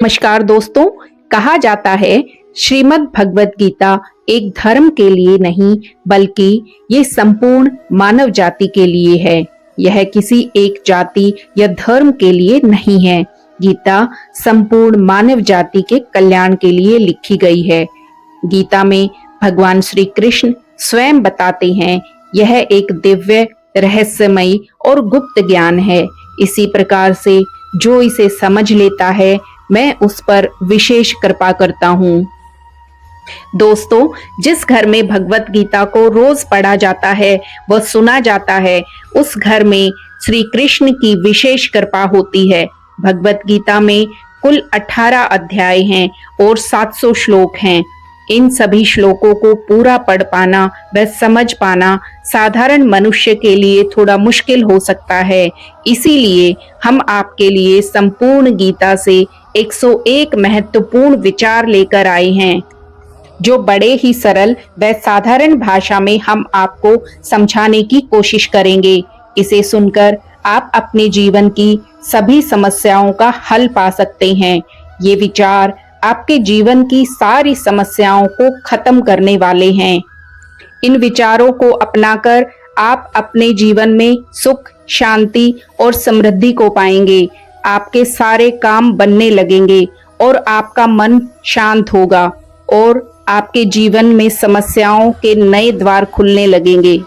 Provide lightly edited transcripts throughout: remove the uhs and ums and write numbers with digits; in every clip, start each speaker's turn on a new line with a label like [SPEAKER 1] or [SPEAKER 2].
[SPEAKER 1] नमस्कार दोस्तों। कहा जाता है श्रीमद् भगवत गीता एक धर्म के लिए नहीं बल्कि ये संपूर्ण मानव जाति के लिए है। यह किसी एक जाति या धर्म के लिए नहीं है। गीता संपूर्ण मानव जाति के कल्याण के लिए लिखी गई है। गीता में भगवान श्री कृष्ण स्वयं बताते हैं यह एक दिव्य, रहस्यमयी और गुप्त ज्ञान है। इसी प्रकार से जो इसे समझ लेता है मैं उस पर विशेष कृपा करता हूँ। दोस्तों, जिस घर में भगवत गीता को रोज पढ़ा जाता है व सुना जाता है उस घर में श्री कृष्ण की विशेष कृपा होती है। भगवत गीता में कुल 18 अध्याय हैं और 700 श्लोक हैं। इन सभी श्लोकों को पूरा पढ़ पाना व समझ पाना साधारण मनुष्य के लिए थोड़ा मुश्किल हो सकता है। इसीलिए हम आपके लिए संपूर्ण गीता से 101 महत्वपूर्ण विचार लेकर आए हैं जो बड़े ही सरल व साधारण भाषा में हम आपको समझाने की कोशिश करेंगे। इसे सुनकर आप अपने जीवन की सभी समस्याओं का हल पा सकते हैं। ये विचार आपके जीवन की सारी समस्याओं को खत्म करने वाले हैं। इन विचारों को अपनाकर आप अपने जीवन में सुख, शांति और समृद्धि को पाएंगे। आपके सारे काम बनने लगेंगे और आपका मन शांत होगा और आपके जीवन में समस्याओं के नए द्वार खुलने लगेंगे।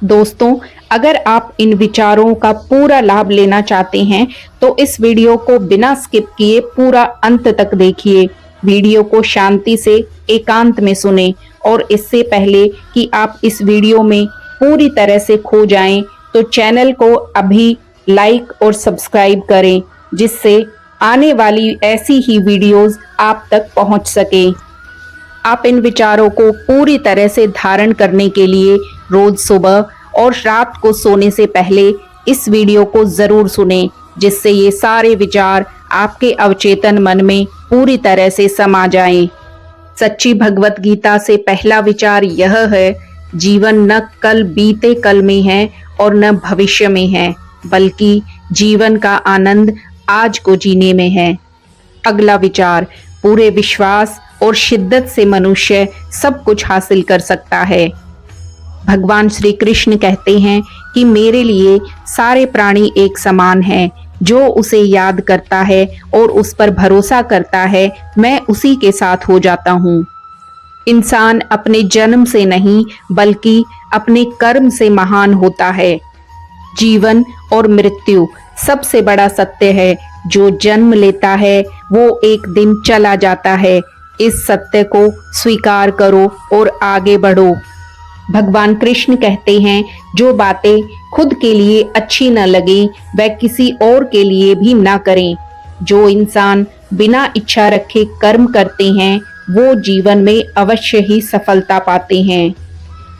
[SPEAKER 1] दोस्तों, अगर आप इन विचारों का पूरा लाभ लेना चाहते हैं तो इस वीडियो को बिना स्किप किए पूरा अंत तक देखिए। वीडियो को शांति से एकांत में सुनें और इससे पहले कि आप इस वीडियो में पूरी तरह से खो जाएं तो चैनल को अभी लाइक और सब्सक्राइब करें जिससे आने वाली ऐसी ही वीडियोस आप तक पहुंच सके। आप इन विचारों को पूरी तरह से धारण करने के लिए रोज सुबह और रात को सोने से पहले इस वीडियो को जरूर सुनें जिससे ये सारे विचार आपके अवचेतन मन में पूरी तरह से समा जाएं। सच्ची भगवत गीता से पहला विचार यह है, जीवन न कल बीते कल में है और न भविष्य में है बल्कि जीवन का आनंद आज को जीने में है। अगला विचार, पूरे विश्वास और शिद्दत से मनुष्य सब कुछ हासिल कर सकता है। भगवान श्री कृष्ण कहते हैं कि मेरे लिए सारे प्राणी एक समान हैं। जो उसे याद करता है और उस पर भरोसा करता है मैं उसी के साथ हो जाता हूँ। इंसान अपने जन्म से नहीं बल्कि अपने कर्म से महान होता है। जीवन और मृत्यु सबसे बड़ा सत्य है। जो जन्म लेता है वो एक दिन चला जाता है। इस सत्य को स्वीकार करो और आगे बढ़ो। भगवान कृष्ण कहते हैं जो बातें खुद के लिए अच्छी न लगे वह किसी और के लिए भी ना करें। जो इंसान बिना इच्छा रखे कर्म करते हैं वो जीवन में अवश्य ही सफलता पाते हैं।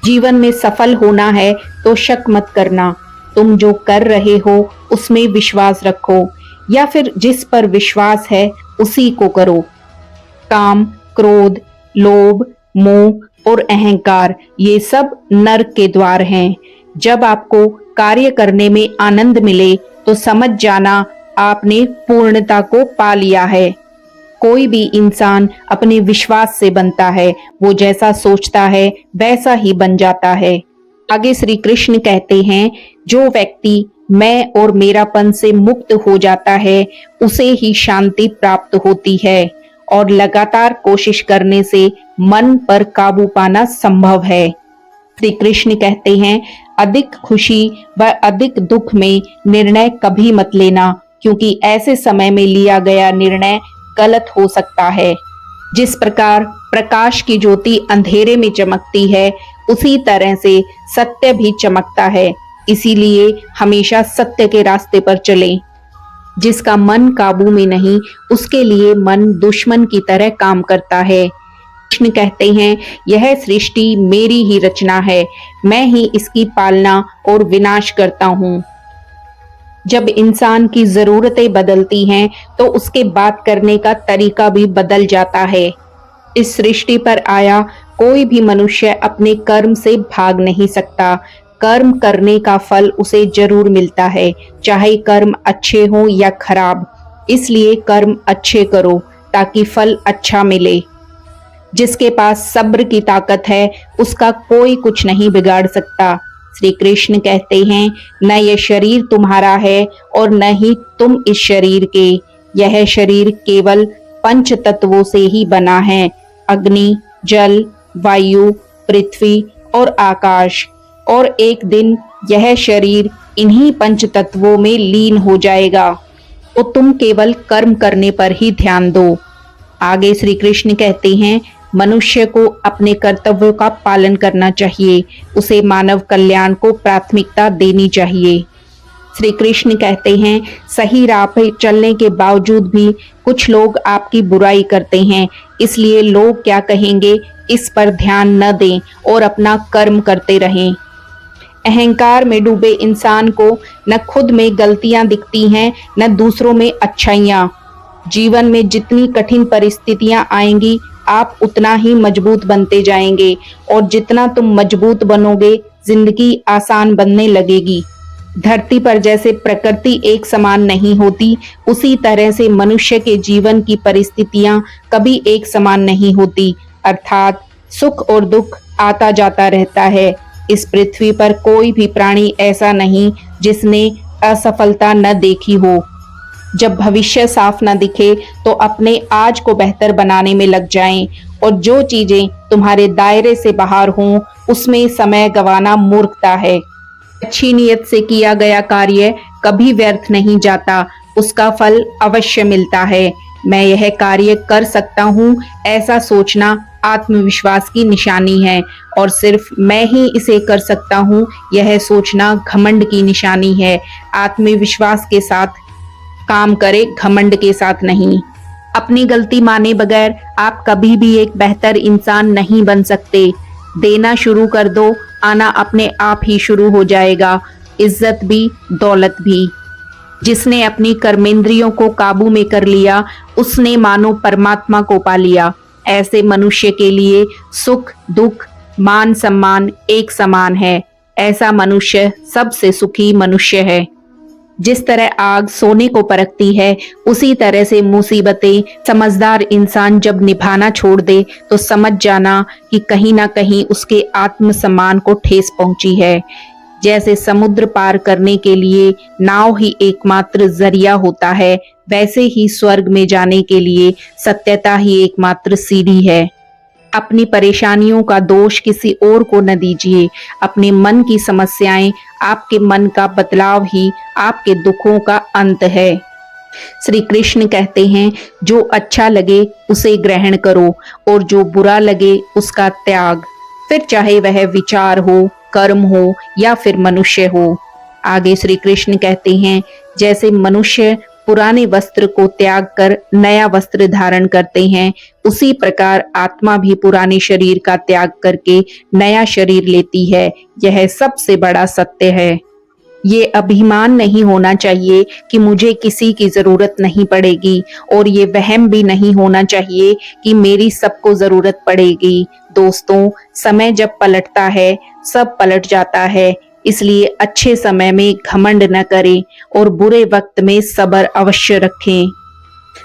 [SPEAKER 1] जीवन में सफल होना है तो शक मत करना। तुम जो कर रहे हो उसमें विश्वास रखो या फिर जिस पर विश्वास है उसी को करो। काम, क्रोध, लोभ, मोह और अहंकार ये सब नरक के द्वार हैं। जब आपको कार्य करने में आनंद मिले तो समझ जाना आपने पूर्णता को पा लिया है। कोई भी इंसान अपने विश्वास से बनता है। वो जैसा सोचता है वैसा ही बन जाता है। आगे श्री कृष्ण कहते हैं जो व्यक्ति मैं और मेरापन से मुक्त हो जाता है उसे ही शांति प्राप्त होती है और लगातार कोशिश करने से मन पर काबू पाना संभव है। श्री कृष्ण कहते हैं अधिक खुशी व अधिक दुख में निर्णय कभी मत लेना क्योंकि ऐसे समय में लिया गया निर्णय गलत हो सकता है। जिस प्रकार प्रकाश की ज्योति अंधेरे में चमकती है उसी तरह से सत्य भी चमकता है। इसीलिए हमेशा सत्य के रास्ते पर चलें। जिसका मन काबू में नहीं उसके लिए मन दुश्मन की तरह काम करता है। कृष्ण कहते हैं यह सृष्टि मेरी ही रचना है। मैं ही इसकी पालना और विनाश करता हूँ। जब इंसान की जरूरतें बदलती हैं तो उसके बात करने का तरीका भी बदल जाता है। इस सृष्टि पर आया कोई भी मनुष्य अपने कर्म से भाग नहीं सकता। कर्म करने का फल उसे जरूर मिलता है, चाहे कर्म अच्छे हों या खराब। इसलिए कर्म अच्छे करो ताकि फल अच्छा मिले। जिसके पास सब्र की ताकत है उसका कोई कुछ नहीं बिगाड़ सकता। श्री कृष्ण कहते हैं, न यह शरीर तुम्हारा है और न ही तुम इस शरीर के। यह शरीर केवल पंच तत्वों से ही बना है, अग्नि, जल, वायु, पृथ्वी और आकाश। और एक दिन यह शरीर इन्हीं पंच तत्वों में लीन हो जाएगा। तो तुम केवल कर्म करने पर ही ध्यान दो। आगे श्री कृष्ण कहते हैं, मनुष्य को अपने कर्तव्यों का पालन करना चाहिए, उसे मानव कल्याण को प्राथमिकता देनी चाहिए। श्री कृष्ण कहते हैं, सही राह पर चलने के बावजूद भी कुछ लोग आपकी बुराई करते हैं, इसलिए लोग क्या कहेंगे इस पर ध्यान न दें और अपना कर्म करते रहें। अहंकार में डूबे इंसान को न खुद में गलतियां दिखती हैं न दूसरों में अच्छाइयां। जीवन में जितनी कठिन परिस्थितियां आएंगी आप उतना ही मजबूत बनते जाएंगे और जितना तुम मजबूत बनोगे जिंदगी आसान बनने लगेगी। धरती पर जैसे प्रकृति एक समान नहीं होती, उसी तरह से मनुष्य के जीवन की परिस्थितियां कभी एक समान नहीं होती, अर्थात सुख और दुख आता जाता रहता है। इस पृथ्वी पर कोई भी प्राणी ऐसा नहीं जिसने असफलता न देखी हो। जब भविष्य साफ न दिखे तो अपने आज को बेहतर बनाने में लग जाएं और जो चीजें तुम्हारे दायरे से बाहर हों उसमें समय गंवाना मूर्खता है। अच्छी नीयत से किया गया कार्य कभी व्यर्थ नहीं जाता, उसका फल अवश्य मिलता है। मैं यह कार्य कर सकता हूँ ऐसा सोचना आत्मविश्वास की निशानी है और सिर्फ मैं ही इसे कर सकता हूँ यह सोचना घमंड की निशानी है। आत्मविश्वास के साथ काम करे, घमंड के साथ नहीं। अपनी गलती माने बगैर आप कभी भी एक बेहतर इंसान नहीं बन सकते। देना शुरू कर दो, आना अपने आप ही शुरू हो जाएगा, इज्जत भी दौलत भी। जिसने अपनी कर्मेंद्रियों को काबू में कर लिया उसने मानो परमात्मा को पा लिया। ऐसे मनुष्य के लिए सुख दुख मान सम्मान एक समान है। ऐसा मनुष्य सबसे सुखी मनुष्य है। जिस तरह आग सोने को परखती है उसी तरह से मुसीबतें समझदार इंसान जब निभाना छोड़ दे तो समझ जाना कि कहीं ना कहीं उसके आत्मसम्मान को ठेस पहुंची है। जैसे समुद्र पार करने के लिए नाव ही एकमात्र जरिया होता है, वैसे ही स्वर्ग में जाने के लिए सत्यता ही एकमात्र सीढ़ी है। अपनी परेशानियों का दोष किसी और को न दीजिए। अपने मन की समस्याएं, आपके मन का बदलाव ही आपके दुखों का अंत है। श्री कृष्ण कहते हैं, जो अच्छा लगे उसे ग्रहण करो और जो बुरा लगे उसका त्याग। फिर चाहे वह विचार हो, कर्म हो या फिर मनुष्य हो। आगे श्री कृष्ण कहते हैं, जैसे मनुष्य पुराने वस्त्र को त्याग कर नया वस्त्र धारण करते हैं, उसी प्रकार आत्मा भी पुराने शरीर का त्याग करके नया शरीर लेती है। यह सबसे बड़ा सत्य है। ये अभिमान नहीं होना चाहिए कि मुझे किसी की जरूरत नहीं पड़ेगी, और ये वहम भी नहीं होना चाहिए कि मेरी सबको जरूरत पड़ेगी। दोस्तों, समय जब पलटता है सब पलट जाता है, इसलिए अच्छे समय में घमंड न करें और बुरे वक्त में सब्र अवश्य रखें।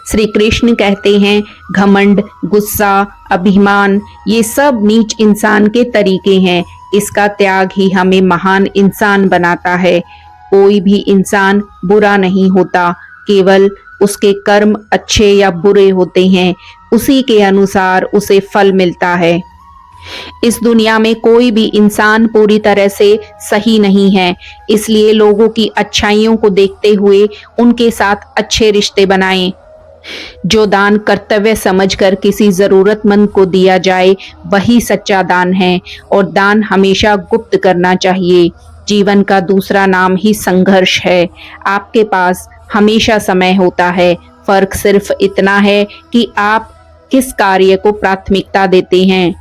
[SPEAKER 1] श्री कृष्ण कहते हैं, घमंड, गुस्सा, अभिमान ये सब नीच इंसान के तरीके हैं। इसका त्याग ही हमें महान इंसान बनाता है। कोई भी इंसान बुरा नहीं होता, केवल उसके कर्म अच्छे या बुरे होते हैं, उसी के अनुसार उसे फल मिलता है। इस दुनिया में कोई भी इंसान पूरी तरह से सही नहीं है, इसलिए लोगों की अच्छाइयों को देखते हुए उनके साथ अच्छे रिश्ते बनाएं। जो दान कर्तव्य समझकर किसी जरूरतमंद को दिया जाए वही सच्चा दान है, और दान हमेशा गुप्त करना चाहिए। जीवन का दूसरा नाम ही संघर्ष है। आपके पास हमेशा समय होता है, फर्क सिर्फ इतना है कि आप किस कार्य को प्राथमिकता देते हैं।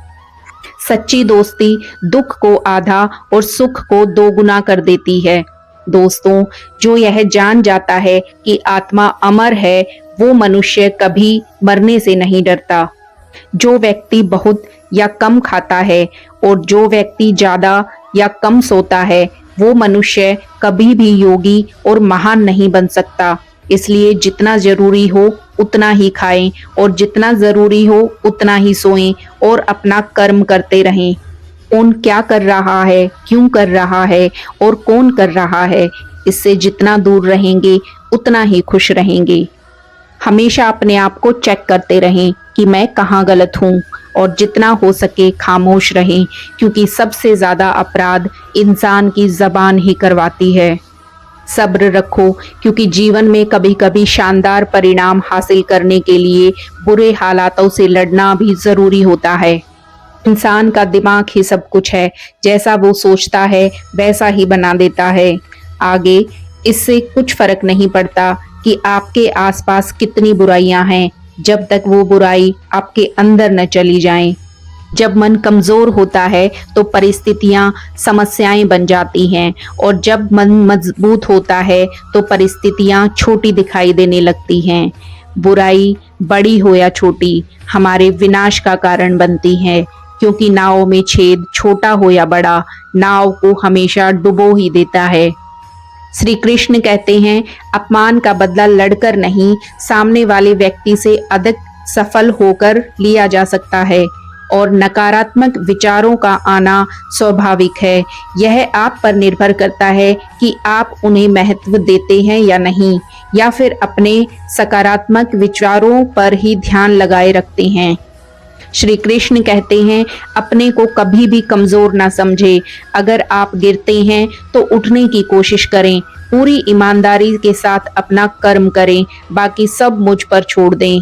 [SPEAKER 1] सच्ची दोस्ती दुख को आधा और सुख को दोगुना कर देती है। दोस्तों, जो यह जान जाता है कि आत्मा अमर है, वो मनुष्य कभी मरने से नहीं डरता। जो व्यक्ति बहुत या कम खाता है और जो व्यक्ति ज्यादा या कम सोता है, वो मनुष्य कभी भी योगी और महान नहीं बन सकता। इसलिए जितना जरूरी हो उतना ही खाएं और जितना जरूरी हो उतना ही सोएं और अपना कर्म करते रहें। कौन क्या कर रहा है, क्यों कर रहा है और कौन कर रहा है, इससे जितना दूर रहेंगे उतना ही खुश रहेंगे। हमेशा अपने आप को चेक करते रहें कि मैं कहाँ गलत हूँ और जितना हो सके खामोश रहें, क्योंकि सबसे ज्यादा अपराध इंसान की जबान ही करवाती है। सब्र रखो, क्योंकि जीवन में कभी कभी शानदार परिणाम हासिल करने के लिए बुरे हालातों से लड़ना भी जरूरी होता है। इंसान का दिमाग ही सब कुछ है, जैसा वो सोचता है वैसा ही बना देता है। आगे इससे कुछ फर्क नहीं पड़ता कि आपके आसपास कितनी बुराइयां हैं, जब तक वो बुराई आपके अंदर न चली जाए। जब मन कमजोर होता है तो परिस्थितियां समस्याएं बन जाती हैं, और जब मन मजबूत होता है तो परिस्थितियां छोटी दिखाई देने लगती हैं। बुराई बड़ी हो या छोटी हमारे विनाश का कारण बनती है, क्योंकि नाव में छेद छोटा हो या बड़ा नाव को हमेशा डुबो ही देता है। श्री कृष्ण कहते हैं, अपमान का बदला लड़कर नहीं, सामने वाले व्यक्ति से अधिक सफल होकर लिया जा सकता है, और नकारात्मक विचारों का आना स्वाभाविक है। यह आप पर निर्भर करता है कि आप उन्हें महत्व देते हैं या नहीं, या फिर अपने सकारात्मक विचारों पर ही ध्यान लगाए रखते हैं। श्री कृष्ण कहते हैं, अपने को कभी भी कमजोर ना समझे। अगर आप गिरते हैं तो उठने की कोशिश करें, पूरी ईमानदारी के साथ अपना कर्म करें, बाकी सब मुझ पर छोड़ दें।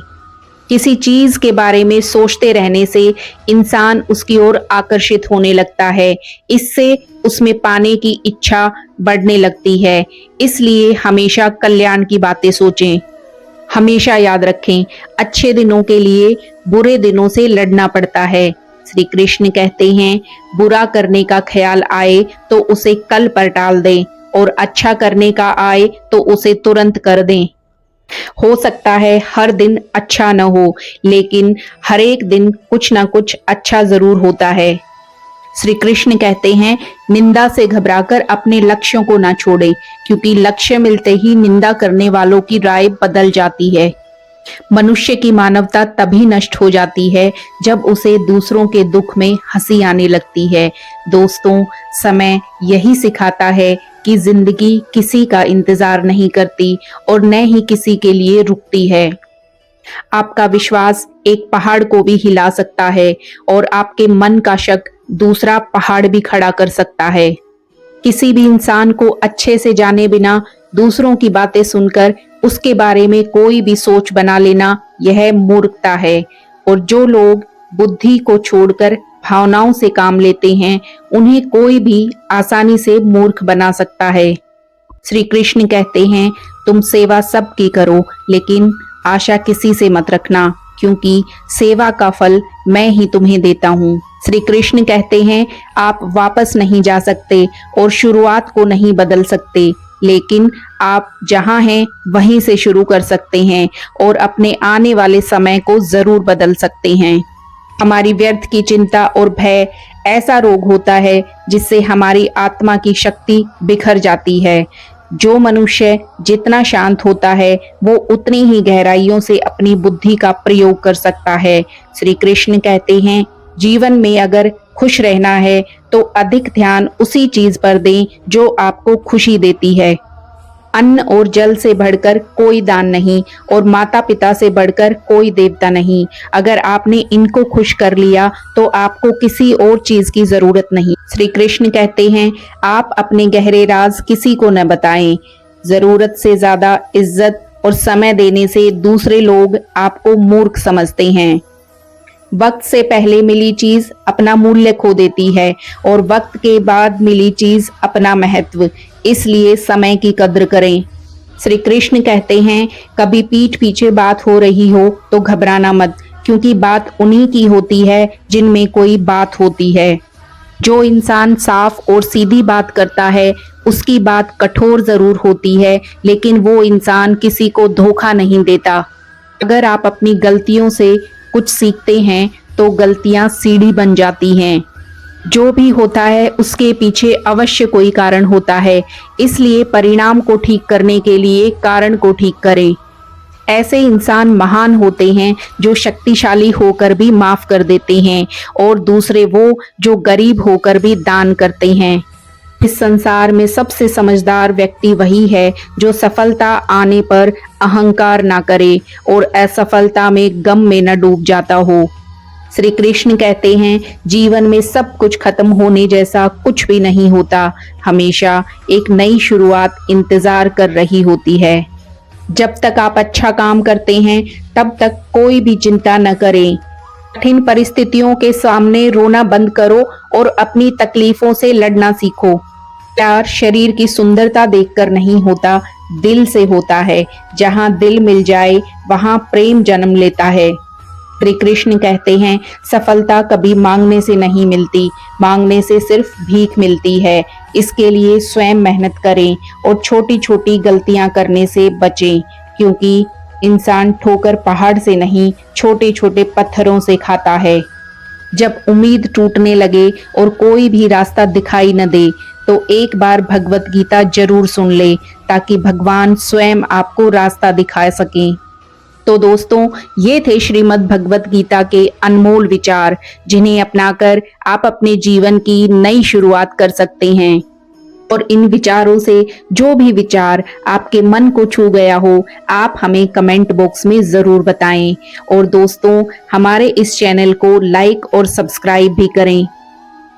[SPEAKER 1] किसी चीज के बारे में सोचते रहने से इंसान उसकी ओर आकर्षित होने लगता है, इससे उसमें पाने की इच्छा बढ़ने लगती है। इसलिए हमेशा कल्याण की बातें सोचें। हमेशा याद रखें, अच्छे दिनों के लिए बुरे दिनों से लड़ना पड़ता है। श्री कृष्ण कहते हैं, बुरा करने का ख्याल आए तो उसे कल पर टाल दें, और अच्छा करने का आए तो उसे तुरंत कर दें। हो सकता है हर दिन अच्छा न हो, लेकिन हर एक दिन कुछ ना कुछ अच्छा जरूर होता है। श्री कृष्ण कहते हैं, निंदा से घबराकर अपने लक्ष्यों को ना छोड़े, क्योंकि लक्ष्य मिलते ही निंदा करने वालों की राय बदल जाती है। मनुष्य की मानवता तभी नष्ट हो जाती है जब उसे दूसरों के दुख में हंसी आने लगती है। दोस्तों, समय यही सिखाता है कि जिंदगी किसी का इंतजार नहीं करती और न ही किसी के लिए रुकती है। आपका विश्वास एक पहाड़ को भी हिला सकता है, और आपके मन का शक दूसरा पहाड़ भी खड़ा कर सकता है। किसी भी इंसान को अच्छे से जाने बिना दूसरों की बातें सुनकर उसके बारे में कोई भी सोच बना लेना, यह मूर्खता है। और जो लोग बुद्धि को छोड़कर भावनाओं से काम लेते हैं, उन्हें कोई भी आसानी से मूर्ख बना सकता है। श्री कृष्ण कहते हैं, तुम सेवा सबकी करो, लेकिन आशा किसी से मत रखना, क्योंकि सेवा का फल मैं ही तुम्हें देता हूँ। श्री कृष्ण कहते हैं, आप वापस नहीं जा सकते और शुरुआत को नहीं बदल सकते, लेकिन आप जहां हैं वहीं से शुरू कर सकते हैं और अपने आने वाले समय को जरूर बदल सकते हैं। हमारी व्यर्थ की चिंता और भय ऐसा रोग होता है जिससे हमारी आत्मा की शक्ति बिखर जाती है। जो मनुष्य जितना शांत होता है वो उतनी ही गहराइयों से अपनी बुद्धि का प्रयोग कर सकता है। श्री कृष्ण कहते हैं, जीवन में अगर खुश रहना है तो अधिक ध्यान उसी चीज पर दें जो आपको खुशी देती है। अन्न और जल से बढ़कर कोई दान नहीं, और माता पिता से बढ़कर कोई देवता नहीं। अगर आपने इनको खुश कर लिया तो आपको किसी और चीज की जरूरत नहीं। श्री कृष्ण कहते हैं, आप अपने गहरे राज किसी को न बताएं। जरूरत से ज्यादा इज्जत और समय देने से दूसरे लोग आपको मूर्ख समझते हैं। वक्त से पहले मिली चीज अपना मूल्य खो देती है, और वक्त के बाद मिली चीज अपना महत्व। इसलिए समय की कद्र करें। श्री कृष्ण कहते हैं, कभी पीठ पीछे बात हो रही हो तो घबराना मत, क्योंकि बात उन्हीं की होती है जिनमें कोई बात होती है। जो इंसान साफ और सीधी बात करता है उसकी बात कठोर जरूर होती है, लेकिन वो इंसान किसी को धोखा नहीं देता। अगर आप अपनी गलतियों से कुछ सीखते हैं तो गलतियां सीढ़ी बन जाती हैं। जो भी होता है उसके पीछे अवश्य कोई कारण होता है, इसलिए परिणाम को ठीक करने के लिए कारण को ठीक करें। ऐसे इंसान महान होते हैं जो शक्तिशाली होकर भी माफ कर देते हैं, और दूसरे वो जो गरीब होकर भी दान करते हैं। इस संसार में सबसे समझदार व्यक्ति वही है जो सफलता आने पर अहंकार ना करे और असफलता में गम में न डूब जाता हो। श्री कृष्ण कहते हैं, जीवन में सब कुछ खत्म होने जैसा कुछ भी नहीं होता, हमेशा एक नई शुरुआत इंतजार कर रही होती है। जब तक आप अच्छा काम करते हैं तब तक कोई भी चिंता न करें। कठिन परिस्थितियों के सामने रोना बंद करो और अपनी तकलीफों से लड़ना सीखो। प्यार शरीर की सुंदरता देखकर नहीं होता, दिल से होता है। जहां दिल मिल जाए वहां प्रेम जन्म लेता है। श्री कृष्ण कहते हैं, सफलता कभी मांगने से नहीं मिलती, मांगने से सिर्फ भीख मिलती है। इसके लिए स्वयं मेहनत करें और छोटी छोटी गलतियां करने से बचें, क्योंकि इंसान ठोकर पहाड़ से नहीं, छोटे छोटे पत्थरों से खाता है। जब उम्मीद टूटने लगे और कोई भी रास्ता दिखाई न दे, तो एक बार भगवत गीता जरूर सुन ले, ताकि भगवान स्वयं आपको रास्ता दिखा सकें। तो दोस्तों, ये थे श्रीमद् भगवत गीता के अनमोल विचार, जिन्हें अपनाकर आप अपने जीवन की नई शुरुआत कर सकते हैं। और इन विचारों से जो भी विचार आपके मन को छू गया हो, आप हमें कमेंट बॉक्स में जरूर बताएं। और दोस्तों, हमारे इस चैनल को लाइक और सब्सक्राइब भी करें।